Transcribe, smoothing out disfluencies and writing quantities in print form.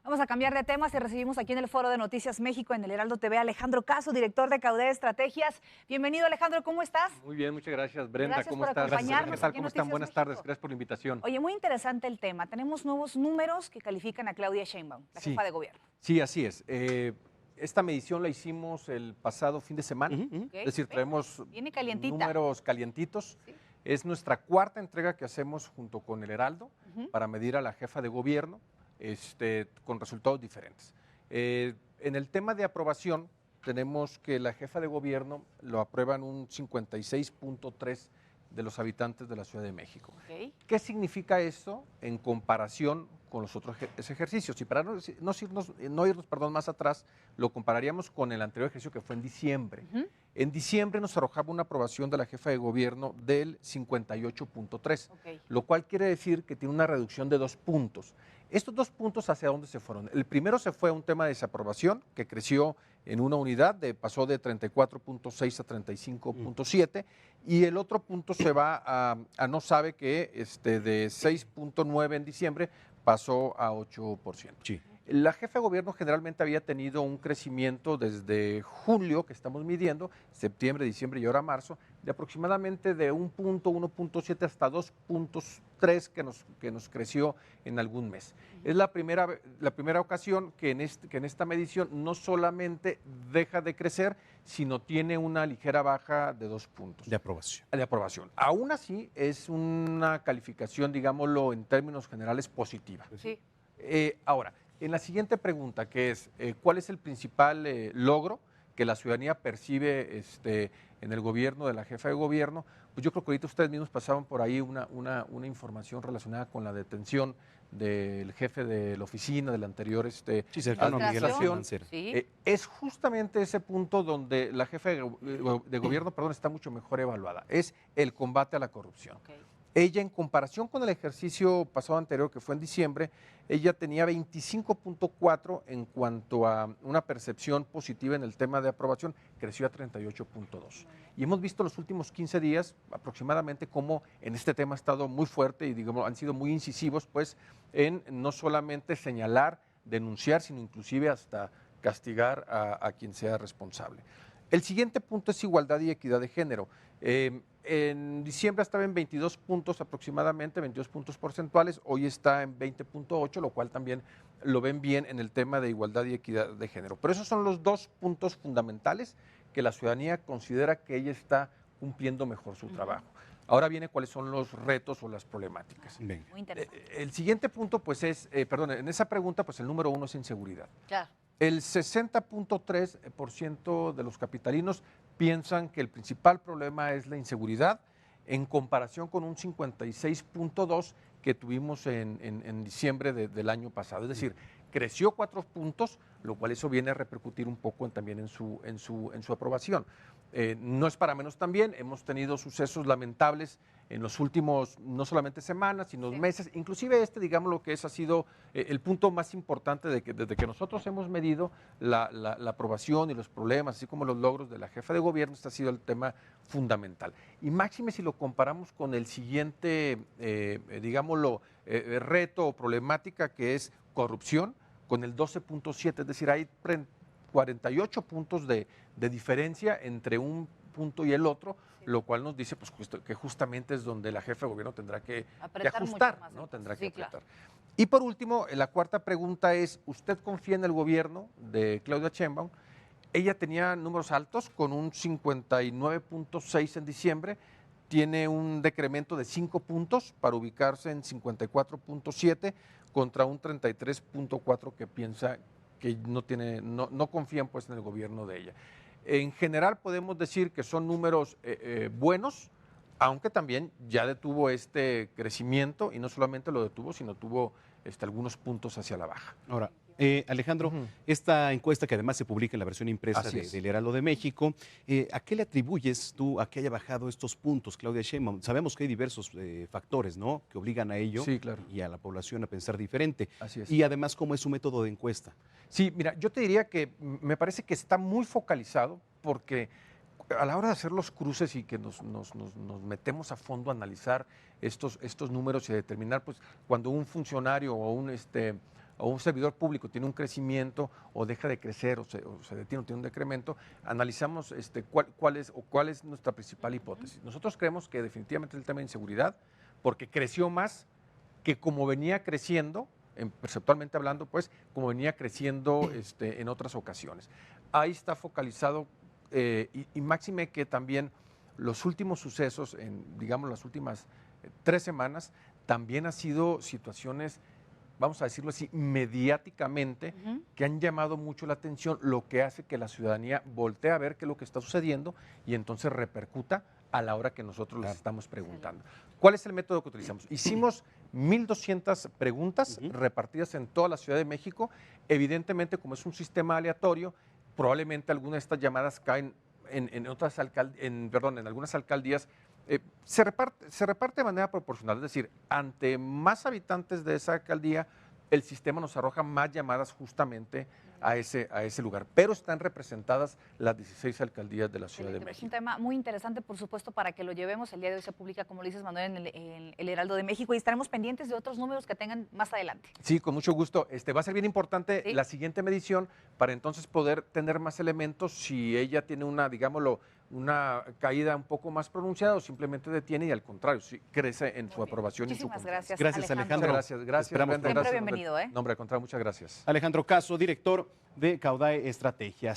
Vamos a cambiar de temas y recibimos aquí en el Foro de Noticias México, en el Heraldo TV, a Alejandro Caso, director de Caudé Estrategias. Bienvenido, Alejandro, ¿cómo estás? Muy bien, muchas gracias, Brenda. Gracias ¿Cómo por estás? acompañarnos ¿Qué tal? aquí en ¿Cómo están? Noticias Buenas tardes, México. gracias por la invitación. Oye, muy interesante el tema. Tenemos nuevos números que califican a Claudia Sheinbaum, la Sí, jefa de gobierno. sí, así es. Esta medición la hicimos el pasado fin de semana, Ok, es decir, venga, traemos viene calientita. números calientitos. Sí. Es nuestra cuarta entrega que hacemos junto con el Heraldo Ujú. para medir a la jefa de gobierno con resultados diferentes. En el tema de aprobación, tenemos que la jefa de gobierno lo aprueban un 56.3 de los habitantes de la Ciudad de México. Ok. ¿Qué significa esto en comparación con los otros ejercicios? Y para no irnos más atrás, lo compararíamos con el anterior ejercicio que fue en diciembre. Ujú. En diciembre nos arrojaba una aprobación de la jefa de gobierno del 58.3, Ok. lo cual quiere decir que tiene una reducción de 2 puntos. Estos 2 puntos, ¿hacia dónde se fueron? El primero se fue a un tema de desaprobación, que creció en una unidad, pasó de 34.6 a 35.7, y el otro punto se va a no sabe que de 6.9 en diciembre pasó a 8%. Sí. La jefa de gobierno generalmente había tenido un crecimiento desde julio, que estamos midiendo, septiembre, diciembre y ahora marzo, de aproximadamente de 1 punto, 1.7 hasta 2.3 que nos creció en algún mes. Es la primera ocasión que en esta medición no solamente deja de crecer, sino tiene una ligera baja de 2 puntos. De aprobación. De aprobación. Aún así, es una calificación, digámoslo en términos generales, positiva. Sí. Ahora, en la siguiente pregunta, que es, ¿cuál es el principal logro que la ciudadanía percibe en el gobierno de la jefa de gobierno? Pues yo creo que ahorita ustedes mismos pasaban por ahí una información relacionada con la detención del jefe de la oficina, del anterior Sí, cercano a Miguel Ángel Administración. Mancera. Sí. es justamente ese punto donde la jefa de gobierno está mucho mejor evaluada, es el combate a la corrupción. Ok. Ella, en comparación con el ejercicio pasado anterior, que fue en diciembre, ella tenía 25.4 en cuanto a una percepción positiva en el tema de aprobación, creció a 38.2. Y hemos visto los últimos 15 días aproximadamente cómo en este tema ha estado muy fuerte y digamos han sido muy incisivos, pues, en no solamente señalar, denunciar, sino inclusive hasta castigar a quien sea responsable. El siguiente punto es igualdad y equidad de género. En diciembre estaba en 22 puntos aproximadamente, 22 puntos porcentuales, hoy está en 20.8, lo cual también lo ven bien en el tema de igualdad y equidad de género. Pero esos son los 2 puntos fundamentales que la ciudadanía considera que ella está cumpliendo mejor su trabajo. Ahora viene cuáles son los retos o las problemáticas. Venga. Muy interesante. El siguiente punto, pues en esa pregunta, pues el número 1 es inseguridad. Claro. El 60.3% de los capitalinos piensan que el principal problema es la inseguridad, en comparación con un 56.2% que tuvimos en diciembre del año pasado. Es decir, creció 4 puntos, lo cual eso viene a repercutir un poco también en su aprobación. No es para menos también, hemos tenido sucesos lamentables en los últimos, no solamente semanas, sino meses, inclusive digamos lo que ha sido el punto más importante desde que nosotros hemos medido la aprobación y los problemas, así como los logros de la jefa de gobierno, este ha sido el tema fundamental. Y máxime si lo comparamos con el siguiente, reto o problemática, que es corrupción, con el 12.7, es decir, hay 48 puntos de diferencia entre un punto y el otro, lo cual nos dice pues, que justamente es donde la jefa de gobierno tendrá que Apretar ajustar, mucho más, ¿no? entonces. Tendrá que Sí, apretar. claro. Y por último, la cuarta pregunta es, ¿usted confía en el gobierno de Claudia Sheinbaum? Ella tenía números altos con un 59.6 en diciembre, tiene un decremento de 5 puntos para ubicarse en 54.7 contra un 33.4 que piensa que no confían pues en el gobierno de ella. En general podemos decir que son números buenos, aunque también ya detuvo este crecimiento y no solamente lo detuvo, sino tuvo algunos puntos hacia la baja. Ahora, Alejandro, Ujú. esta encuesta que además se publica en la versión impresa Así es. del Heraldo de México, ¿a qué le atribuyes tú a que haya bajado estos puntos, Claudia Sheinbaum? Sabemos que hay diversos factores, ¿no?, que obligan a ello Sí, claro. y a la población a pensar diferente. Así es. Y además, ¿cómo es su método de encuesta? Sí, mira, yo te diría que me parece que está muy focalizado porque a la hora de hacer los cruces y que nos metemos a fondo a analizar estos números y a determinar, pues, cuando un funcionario o o un servidor público tiene un crecimiento o deja de crecer o se detiene o tiene un decremento, analizamos cuál es nuestra principal hipótesis. Nosotros creemos que definitivamente es el tema de inseguridad, porque creció más que como venía creciendo, perceptualmente hablando, pues, como venía creciendo en otras ocasiones. Ahí está focalizado y máxime que también los últimos sucesos, digamos, las últimas 3 semanas, también han sido situaciones, vamos a decirlo así, mediáticamente, que han llamado mucho la atención, lo que hace que la ciudadanía voltee a ver qué es lo que está sucediendo y entonces repercuta a la hora que nosotros les estamos preguntando. ¿Cuál es el método que utilizamos? Hicimos 1,200 preguntas repartidas en toda la Ciudad de México. Evidentemente, como es un sistema aleatorio, probablemente algunas de estas llamadas caen en algunas alcaldías. Se reparte de manera proporcional, es decir, ante más habitantes de esa alcaldía, el sistema nos arroja más llamadas justamente a ese lugar, pero están representadas las 16 alcaldías de la Ciudad de Es un México. tema muy interesante, por supuesto, para que lo llevemos. El día de hoy se publica, como lo dices, Manuel, en el Heraldo de México, y estaremos pendientes de otros números que tengan más adelante. Sí, con mucho gusto. Va a ser bien importante ¿Sí? la siguiente medición para entonces poder tener más elementos si ella tiene una caída un poco más pronunciada o simplemente detiene y al contrario, si crece en su aprobación y su Muchísimas confianza. gracias, Gracias, Alejandro. Gracias. Esperamos Brenda, Siempre gracias. bienvenido, ¿eh? No, hombre, al contrario, muchas gracias. Alejandro Caso, director de Caudae Estrategias.